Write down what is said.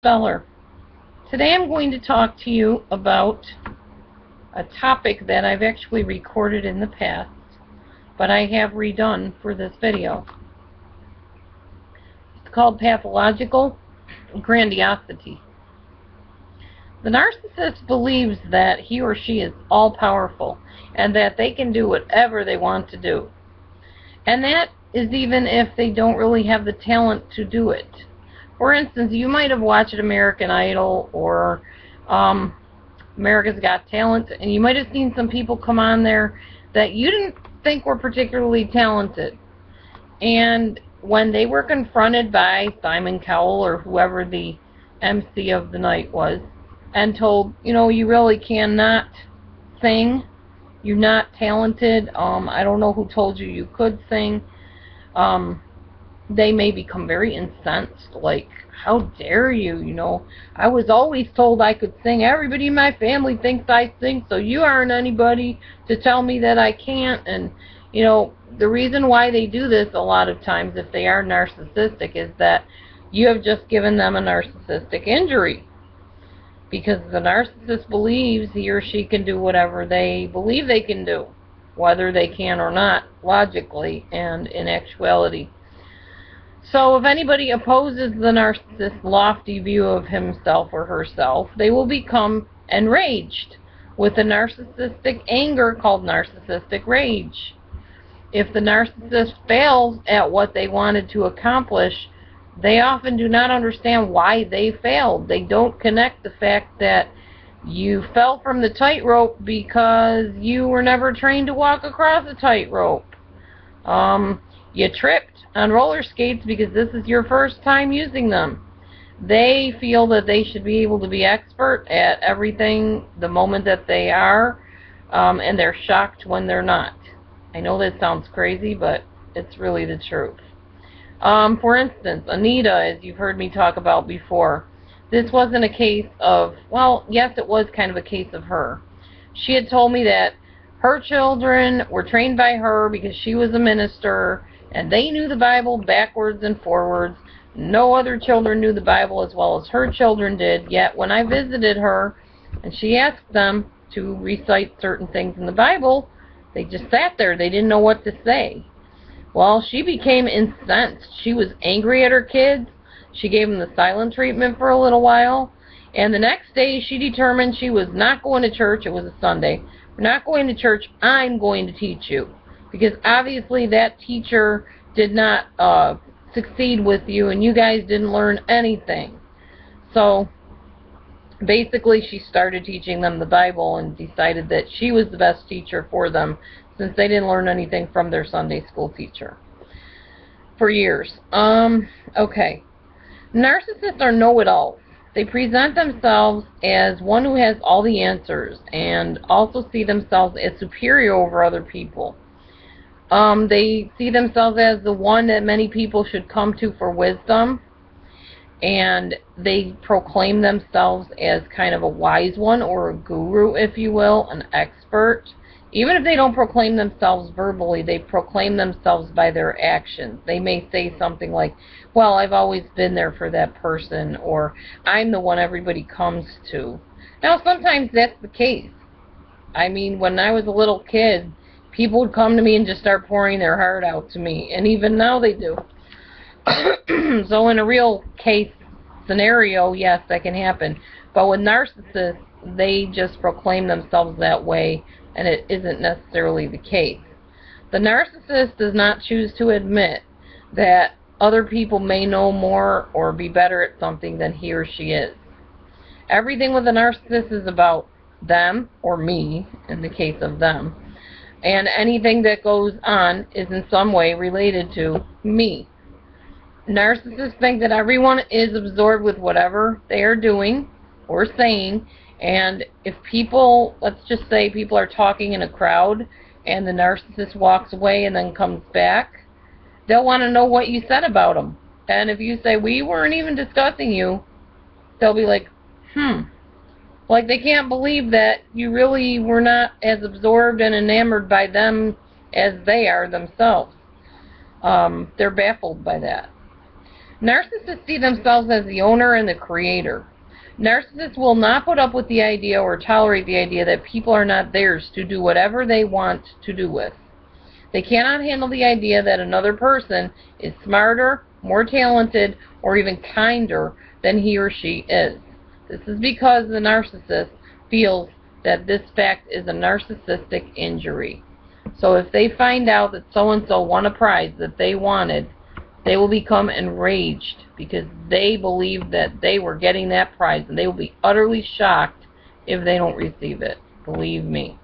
DelusionDispeller. Today I'm going to talk to you about a topic that I've actually recorded in the past, but I have redone for this video. It's called Pathological Grandiosity. The narcissist believes that he or she is all-powerful and that they can do whatever they want to do. And that is even if they don't really have the talent to do it. For instance, you might have watched American Idol or America's Got Talent, and you might have seen some people come on there that you didn't think were particularly talented. And when they were confronted by Simon Cowell or whoever the MC of the night was, and told, you know, you really cannot sing, you're not talented, I don't know who told you you could sing, they may become very incensed, like, how dare you, you know, I was always told I could sing, everybody in my family thinks I sing, so you aren't anybody to tell me that I can't. And, you know, the reason why they do this a lot of times, if they are narcissistic, is that you have just given them a narcissistic injury. Because the narcissist believes he or she can do whatever they believe they can do, whether they can or not, logically and in actuality. So if anybody opposes the narcissist's lofty view of himself or herself, they will become enraged with a narcissistic anger called narcissistic rage. If the narcissist fails at what they wanted to accomplish, they often do not understand why they failed. They don't connect the fact that you fell from the tightrope because you were never trained to walk across a tightrope. You tripped on roller skates because this is your first time using them. They feel that they should be able to be expert at everything the moment that they are, and they're shocked when they're not. I know that sounds crazy, but it's really the truth. For instance, Anita, as you've heard me talk about before, this wasn't a case of, well, yes, it was kind of a case of her. She had told me that her children were trained by her because she was a minister, and they knew the Bible backwards and forwards. No other children knew the Bible as well as her children did, yet when I visited her and she asked them to recite certain things in the Bible, they just sat there. They didn't know what to say. Well, she became incensed. She was angry at her kids. She gave them the silent treatment for a little while. And the next day, she determined she was not going to church. It was a Sunday. We're not going to church. I'm going to teach you. Because obviously that teacher did not succeed with you, and you guys didn't learn anything. So basically, she started teaching them the Bible and decided that she was the best teacher for them, since they didn't learn anything from their Sunday school teacher for years. Okay. Narcissists are know-it-alls. They present themselves as one who has all the answers and also see themselves as superior over other people. They see themselves as the one that many people should come to for wisdom, and they proclaim themselves as kind of a wise one or a guru, if you will, an expert. Even if they don't proclaim themselves verbally, they proclaim themselves by their actions. They may say something like, well, I've always been there for that person, or I'm the one everybody comes to. Now, sometimes that's the case. I mean, when I was a little kid, people would come to me and just start pouring their heart out to me, and even now they do. So in a real case scenario, yes, that can happen. But with narcissists, they just proclaim themselves that way, and it isn't necessarily the case. The narcissist does not choose to admit that other people may know more or be better at something than he or she is. Everything with a narcissist is about them, or me, in the case of them, and anything that goes on is in some way related to me. Narcissists think that everyone is absorbed with whatever they are doing or saying, and if people, let's just say people are talking in a crowd and the narcissist walks away and then comes back, they'll want to know what you said about them. And if you say, we weren't even discussing you, they'll be like, like they can't believe that you really were not as absorbed and enamored by them as they are themselves. They're baffled by that. Narcissists see themselves as the owner and the creator. Narcissists will not put up with the idea or tolerate the idea that people are not theirs to do whatever they want to do with. They cannot handle the idea that another person is smarter, more talented, or even kinder than he or she is. This is because the narcissist feels that this fact is a narcissistic injury. So if they find out that so-and-so won a prize that they wanted, they will become enraged because they believe that they were getting that prize, and they will be utterly shocked if they don't receive it. Believe me.